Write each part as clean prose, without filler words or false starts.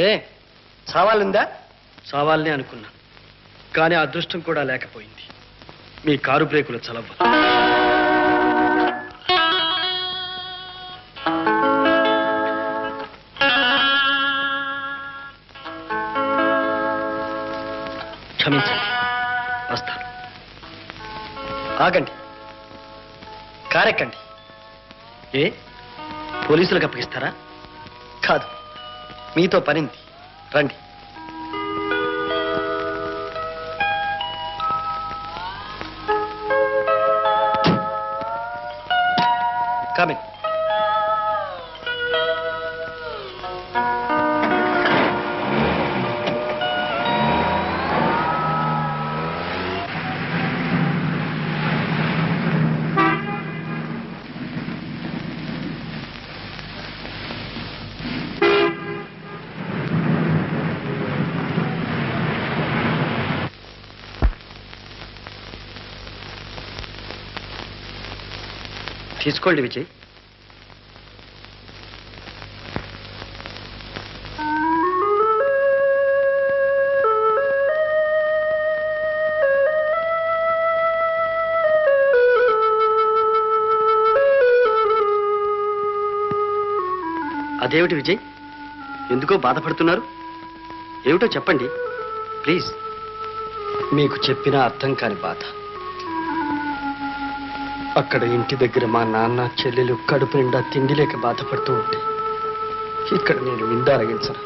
ఏ చావాలిందా? చావాలని అనుకున్నాను, కానీ అదృష్టం కూడా లేకపోయింది. మీ కారు బ్రేకుల చలవ. క్షమించండి, వస్తాను. ఆగండి, కారెక్కండి. ఏ పోలీసులకు అప్పగిస్తారా? కాదు, మీతో పనింది, రండి. కమిన్. తీసుకోండి విజయ్. అదేమిటి విజయ్, ఎందుకో బాధపడుతున్నారు? ఏమిటో చెప్పండి ప్లీజ్. మీకు చెప్పిన అర్థం కాని బాధ. అక్కడ ఇంటి దగ్గర మా నాన్న చెల్లెలు కడుపు నిండా తిండి లేక బాధపడుతూ ఉంటే ఇక్కడ నేను విందారగించను.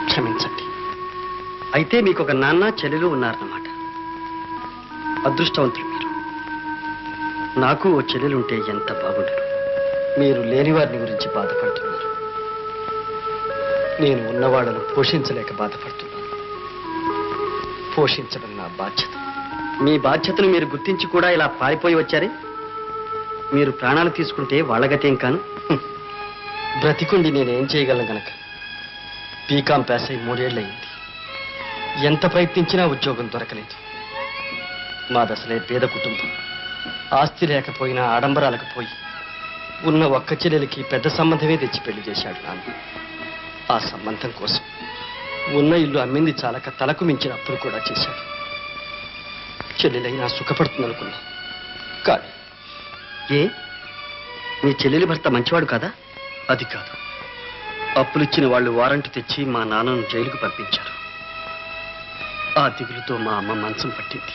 క్షమించండి. అయితే మీకు ఒక నాన్న చెల్లెలు ఉన్నారన్నమాట. అదృష్టవంతులు మీరు. నాకు ఓ చెల్లెలు ఉంటే ఎంత బాగుండదు. మీరు లేని వారిని గురించి బాధపడుతున్నారు, నేను ఉన్నవాళ్ళను పోషించలేక బాధపడుతున్నాను. పోషించడం నా బాధ్యత. మీ బాధ్యతను మీరు గుర్తించి కూడా ఇలా పారిపోయి వచ్చారే. మీరు ప్రాణాలు తీసుకుంటే వాళ్ళ గతేం కాను. బ్రతికుండి నేనేం చేయగలను గనక. బీకాం పాస్ అయి 3 ఏళ్ళయింది. ఎంత ప్రయత్నించినా ఉద్యోగం దొరకలేదు. మాదసలే పేద కుటుంబం. ఆస్తి లేకపోయినా ఆడంబరాలకు పోయి ఉన్న ఒక్క చెల్లెలికి పెద్ద సంబంధమే తెచ్చి పెళ్లి చేశాడు నాన్న. ఆ సంబంధం కోసం ఉన్న ఇల్లు అమ్మింది చాలక తలకు మించిన అప్పులు కూడా చేశాడు. చెల్లెలైనా సుఖపడుతుందనుకున్నా, కానీ ఏ మీ చెల్లెలి భర్త మంచివాడు కాదా? అది కాదు. అప్పులిచ్చిన వాళ్ళు వారంట్ తెచ్చి మా నాన్నను జైలుకు పంపించారు. ఆ దిగులుతో మా అమ్మ మంచం పట్టింది.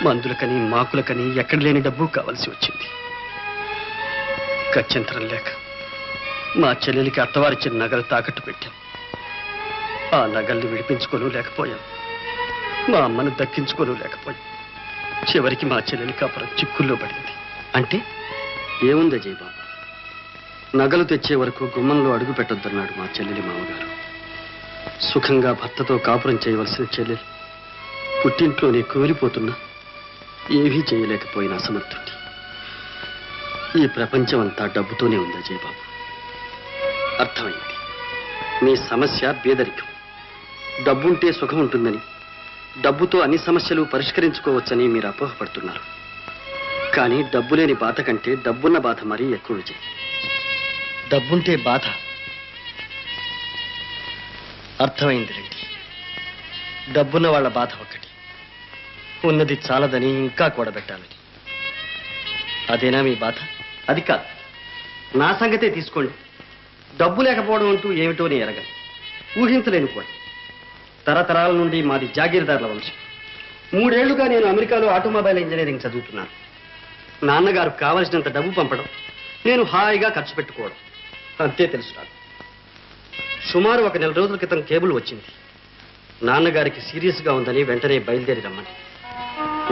మందులకని మాకులకని ఎక్కడ లేని డబ్బు కావలసి వచ్చింది. గత్యంతరం లేక మా చెల్లెలికి అత్తవారిచ్చిన నగలు తాకట్టు పెట్టాం. ఆ నగల్ని విడిపించుకోను లేకపోయాం. మా అమ్మను దక్కించుకోను లేకపోయాం. చివరికి మా చెల్లెలి కాపురం చిక్కుల్లో పడింది. అంటే ఏముంది జయబాబు, నగలు తెచ్చే వరకు గుమ్మంలో అడుగు పెట్టొద్దన్నాడు మా చెల్లెలి మామగారు. సుఖంగా భర్తతో కాపురం చేయవలసిన చెల్లెలు పుట్టింట్లోనే కూలిపోతున్నా ఏవీ చేయలేకపోయిన అసమర్థుడి. ఈ ప్రపంచం అంతా డబ్బుతోనే ఉంది జయబాబు. అర్థమైంది. మీ సమస్య పేదరికం. డబ్బుంటే సుఖం ఉంటుందని, డబ్బుతో అన్ని సమస్యలు పరిష్కరించుకోవచ్చని మీరు అపోహపడుతున్నారు. కానీ డబ్బు లేని బాధ కంటే డబ్బున్న బాధ మరీ ఎక్కువ విజయ్. డబ్బుంటే బాధ అర్థమైంది రండి. డబ్బున్న వాళ్ళ బాధ ఒకటి, ఉన్నది చాలదని ఇంకా కూడబెట్టాలని. అదేనా మీ బాధ? అది కాదు, నా సంగతే తీసుకోండి. డబ్బు లేకపోవడం అంటూ ఏమిటో నేను ఎరగను, ఊహించలేను కూడా. తరతరాల నుండి మాది జాగీర్దారుల వంశం. 3 ఏళ్లుగా నేను అమెరికాలో ఆటోమొబైల్ ఇంజనీరింగ్ చదువుతున్నాను. నాన్నగారు కావలసినంత డబ్బు పంపడం, నేను హాయిగా ఖర్చు పెట్టుకోవడం, అంతే తెలుసు నాకు. సుమారు 1 నెల రోజుల క్రితం కేబుల్ వచ్చింది. నాన్నగారికి సీరియస్గా ఉందని వెంటనే బయలుదేరి రమ్మని.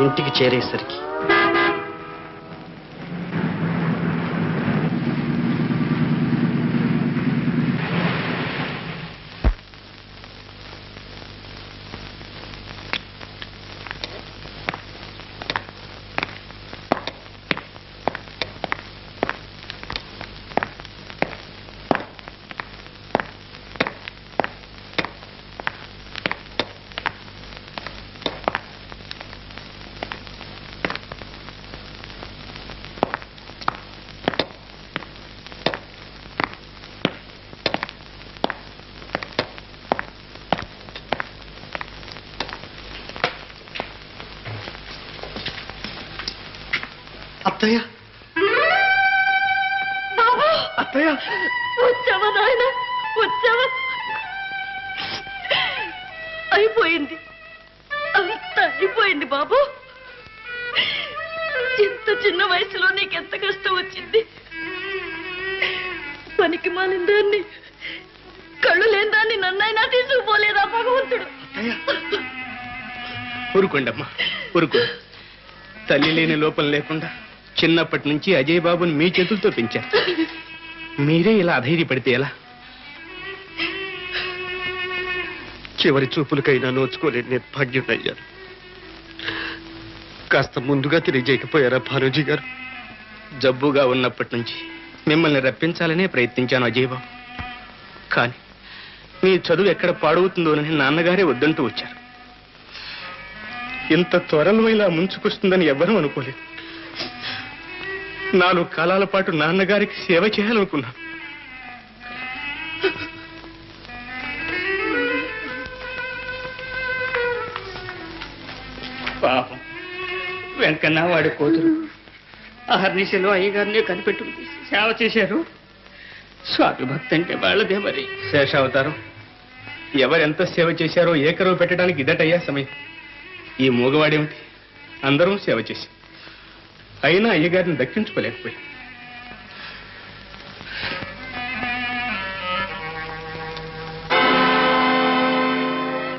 ఇంటికి చేరేసరికి అత్తయ్య బాబు అత్తయ్య వచ్చావా నాయన వచ్చావా అయిపోయింది అంతా అయిపోయింది బాబు ఇంత చిన్న వయసులో నీకెంత కష్టం వచ్చింది పనికి మాలిన దాన్ని కళ్ళు లేని దాన్ని నన్నైనా తీసుకుపోలేదా భగవంతుడు ఊరుకోండమ్మా ఊరుకో తల్లి లేని లోపం లేకుండా చిన్నప్పటి నుంచి అజయ్ బాబుని మీ చేతులతో పెంచారు మీరే ఇలా అధైర్యపడితే ఎలా చివరి చూపులకైనా నోచుకోలేని నిర్భాగ్యుడయ్యాను కాస్త ముందుగా తెలియజేయకపోయారా భానుజీ గారు జబ్బుగా ఉన్నప్పటి నుంచి మిమ్మల్ని రప్పించాలనే ప్రయత్నించాను అజయ్ బాబు కానీ మీ చదువు ఎక్కడ పాడవుతుందోనని నాన్నగారే వద్దంటూ వచ్చారు ఇంత త్వరలో ఇలా ముంచుకొస్తుందని ఎవ్వరూ అనుకోలేదు 4 కాలాల పాటు నాన్నగారికి సేవ చేయాలనుకున్నాను పాపం వెంకన్న వాడి కూతురు అహర్నిశలో అయ్యగారిని కనిపెట్టుకుని సేవ చేశారు స్వామి భక్తి అంటే వాళ్ళదే మరి శేషావతారం ఎవరెంత సేవ చేశారో ఏకరవు పెట్టడానికి ఇదటయ్యా సమయం ఈ మూగవాడేమిటి అందరం సేవ చేశాం అయినా అయ్యగారిని దక్కించుకోలేకపోయాం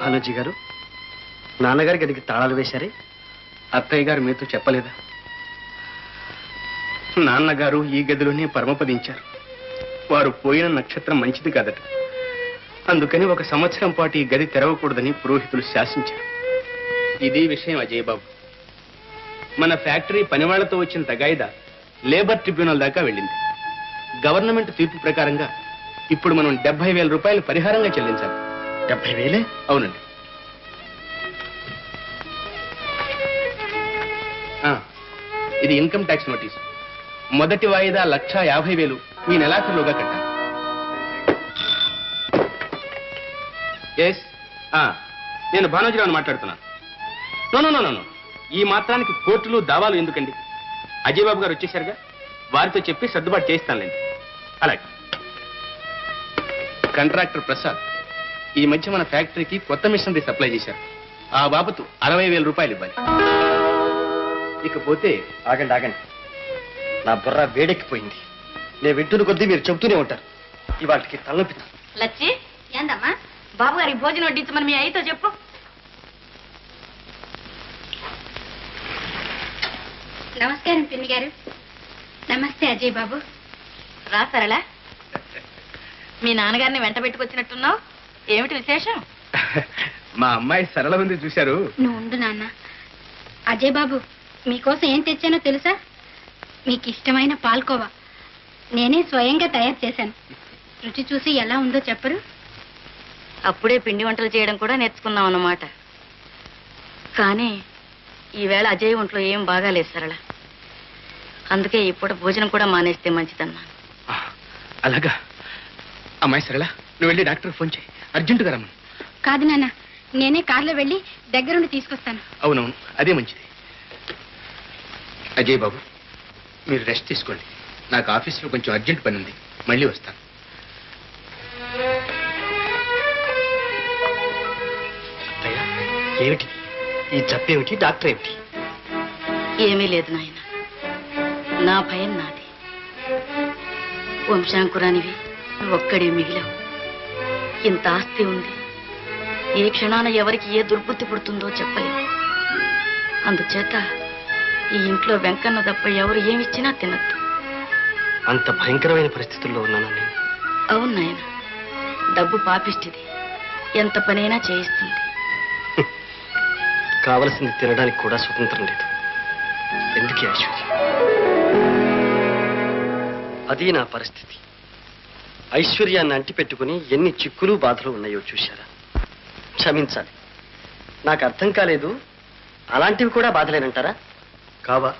భానుజీ గారు నాన్నగారి గదికి తాళాలు వేశారే అత్తయ్య గారు మీతో చెప్పలేదా నాన్నగారు ఈ గదిలోనే పరమపదించారు వారు పోయిన నక్షత్రం మంచిది కాదట అందుకని 1 సంవత్సరం పాటు ఈ గది తెరవకూడదని పురోహితులు శాసించారు ఇది విషయం అజయ్ బాబు మన ఫ్యాక్టరీ పనివాళ్లతో వచ్చిన తగాయిదా లేబర్ ట్రిబ్యునల్ దాకా వెళ్ళింది గవర్నమెంట్ తీర్పు ప్రకారంగా ఇప్పుడు మనం 70,000 రూపాయలు పరిహారంగా చెల్లించాలి 70,000? అవునండి ఇది ఇన్కమ్ ట్యాక్స్ నోటీస్ మొదటి వాయిదా 1,50,000 ఈ నెలాఖరులోగా కట్టాలి ఎస్ నేను భానోజీరావుని మాట్లాడుతున్నాను నో ఈ మాత్రానికి కోర్టులు దావాలు ఎందుకండి అజయ్ బాబు గారు వచ్చేశారుగా వారితో చెప్పి సర్దుబాటు చేయిస్తానులేండి అలాగే కాంట్రాక్టర్ ప్రసాద్ ఈ మధ్య మన ఫ్యాక్టరీకి కొత్త మిషనరీ సప్లై చేశారు ఆ బాబతు 60,000 రూపాయలు ఇవ్వాలి ఇకపోతే ఆగండి నా బుర్ర వేడెక్కిపోయింది నేను వింటున్న కొద్దీ మీరు చెబుతూనే ఉంటారు ఇవాటికి తలనొప్పి లచ్చి ఏందమ్మా బాబు గారికి భోజనం వడ్డించమని మీ అయ్యతో చెప్పు నమస్కారం పిన్ని గారు నమస్తే అజయ్ బాబు రా సరళ మీ నాన్నగారిని వెంట పెట్టుకొచ్చినట్టున్నావు ఏమిటి విశేషం మా అమ్మాయి సరళ ఉంది చూశారు నువ్వు ఉండు నాన్న అజయ్ బాబు మీకోసం ఏం తెచ్చానో తెలుసా మీకు ఇష్టమైన పాల్కోవా నేనే స్వయంగా తయారు చేశాను రుచి చూసి ఎలా ఉందో చెప్పరు అప్పుడే పిండి వంటలు చేయడం కూడా నేర్చుకున్నాం అన్నమాట కానీ ఈవేళ అజయ్ ఒంట్లో ఏం బాగాలేదు సరళ అందుకే ఇప్పుడు భోజనం కూడా మానేస్తే మంచిదన్నా అలాగా అమ్మాయి సరళ నువ్వు వెళ్ళి డాక్టర్ ఫోన్ చేయి అర్జెంటుగా రమ్మను కాదు నాన్న నేనే కార్లో వెళ్ళి దగ్గరుండి తీసుకొస్తాను అవునవును అదే మంచిది అజయ్ బాబు మీరు రెస్ట్ తీసుకోండి నాకు ఆఫీస్లో కొంచెం అర్జెంట్ పని ఉంది మళ్ళీ వస్తాను ఏమిటి ఈ జబ్బేమిటి డాక్టర్ ఏమిటి ఏమీ లేదు నాయన నా భయం నాది వంశాంకురానివి ఒక్కడే మిగిలావు ఇంత ఆస్తి ఉంది ఏ క్షణాన ఎవరికి ఏ దుర్బుద్ధి పుడుతుందో చెప్పలేవు అందుచేత ఈ ఇంట్లో వెంకన్న తప్ప ఎవరు ఏమిచ్చినా తినద్దు అంత భయంకరమైన పరిస్థితుల్లో ఉన్నాను నేను అవును నాయన డబ్బు పాపిష్టిది ఎంత పనైనా చేయిస్తుంది కావలసింది తినడానికి కూడా స్వతంత్రం లేదు ఎందుకే ఐశ్వర్య అది నా పరిస్థితి ఐశ్వర్యాన్ని అంటిపెట్టుకుని ఎన్ని చిక్కులు బాధలు ఉన్నాయో చూశారా క్షమించాలి నాకు అర్థం కాలేదు అలాంటివి కూడా బాధలేనంటారా కావా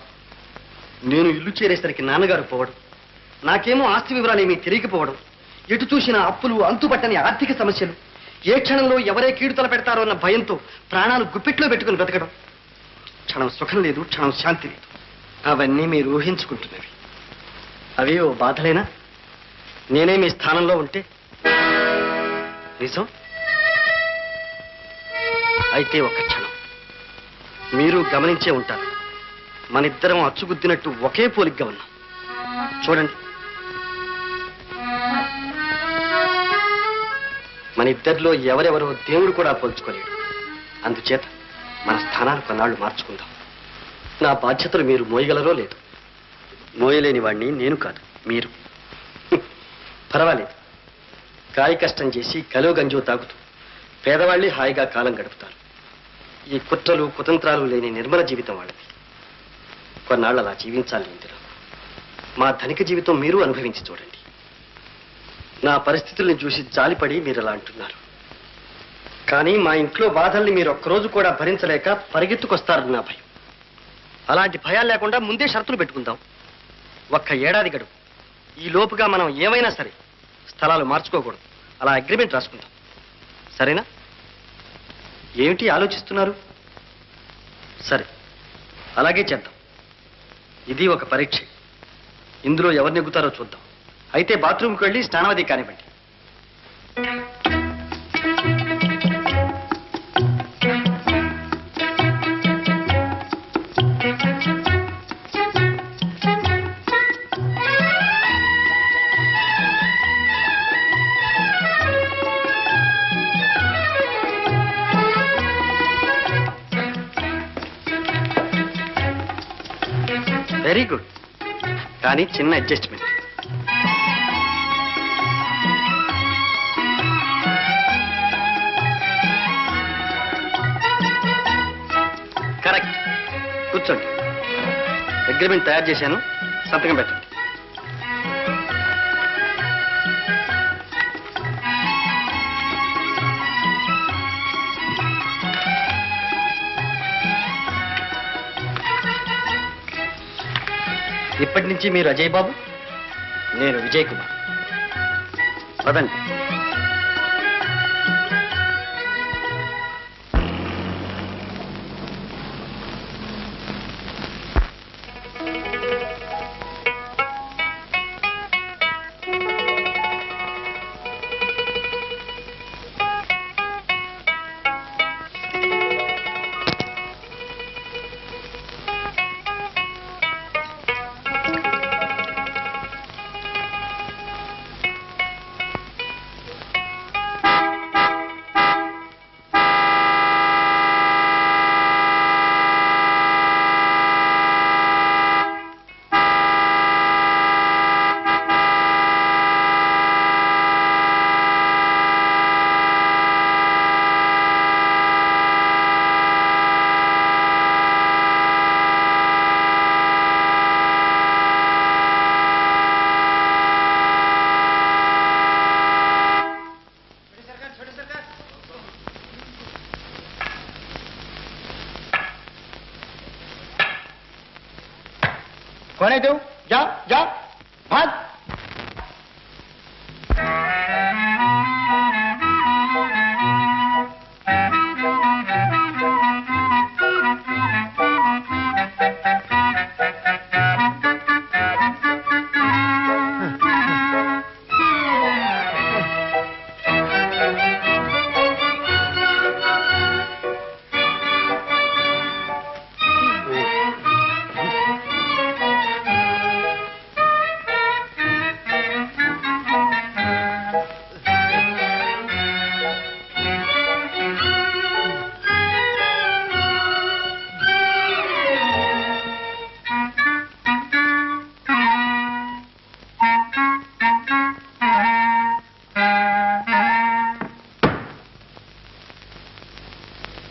నేను ఇల్లు చేరేసరికి నాన్నగారు పోవడం నాకేమో ఆస్తి వివరాలు ఏమీ తెలియకపోవడం ఎటు చూసిన అప్పులు అంతుపట్టని ఆర్థిక సమస్యలు ఏ క్షణంలో ఎవరే కీడు తలపెడతారో అన్న భయంతో ప్రాణాలు గుప్పిట్లో పెట్టుకుని బ్రతకడం క్షణం సుఖం లేదు క్షణం శాంతి లేదు అవన్నీ మీరు ఊహించుకుంటున్నవి. అవి ఓ బాధలేనా? నేనే మీ స్థానంలో ఉంటే నిజం. అయితే ఒక్క క్షణం. మీరు గమనించే ఉంటారు, మనిద్దరం అచ్చుగుద్దినట్టు ఒకే పోలిగ్గా ఉన్నాం. చూడండి, మన ఇద్దరిలో ఎవరెవరో దేవుడు కూడా పోల్చుకోలేడు. అందుచేత మన స్థానాలు కొన్నాళ్ళు మార్చుకుందాం. నా బాధ్యతలు మీరు మోయగలరో లేదు. మోయలేని వాడిని నేను కాదు, మీరు. పర్వాలేదు, కాయ కష్టం చేసి కలో గంజో తాగుతూ పేదవాళ్ళే హాయిగా కాలం గడుపుతారు. ఈ కుట్రలు కుతంత్రాలు లేని నిర్మల జీవితం వాళ్ళది. కొన్నాళ్ళు అలా జీవించాలి ఇందులో. మా ధనిక జీవితం మీరు అనుభవించి చూడండి. నా పరిస్థితుల్ని చూసి జాలిపడి మీరు అలా అంటున్నారు. కానీ మా ఇంట్లో బాధల్ని మీరు ఒక్కరోజు కూడా భరించలేక పరిగెత్తుకొస్తారని నా భయం. అలాంటి భయాలు లేకుండా ముందే షరతులు పెట్టుకుందాం. ఒక్క ఏడాది గడువు. ఈ లోపుగా మనం ఏమైనా సరే స్థలాలు మార్చుకోకూడదు. అలా అగ్రిమెంట్ రాసుకుందాం. సరేనా? ఏమిటి ఆలోచిస్తున్నారు? సరే, అలాగే చేద్దాం. ఇది ఒక పరీక్ష. ఇందులో ఎవరు నెగ్గుతారో చూద్దాం. అయితే బాత్రూమ్కి వెళ్ళి స్నానవది కానివ్వండి. Very good. కానీ చిన్న అడ్జస్ట్మెంట్. కరెక్ట్. కూర్చోండి. అగ్రిమెంట్ తయారు చేశాను, సంతకం పెట్టండి. ఇప్పటి నుంచి మీరు అజయ్ బాబు, నేను విజయ్ కుమార్. పదండి. कौन है तू? जा जा भाग।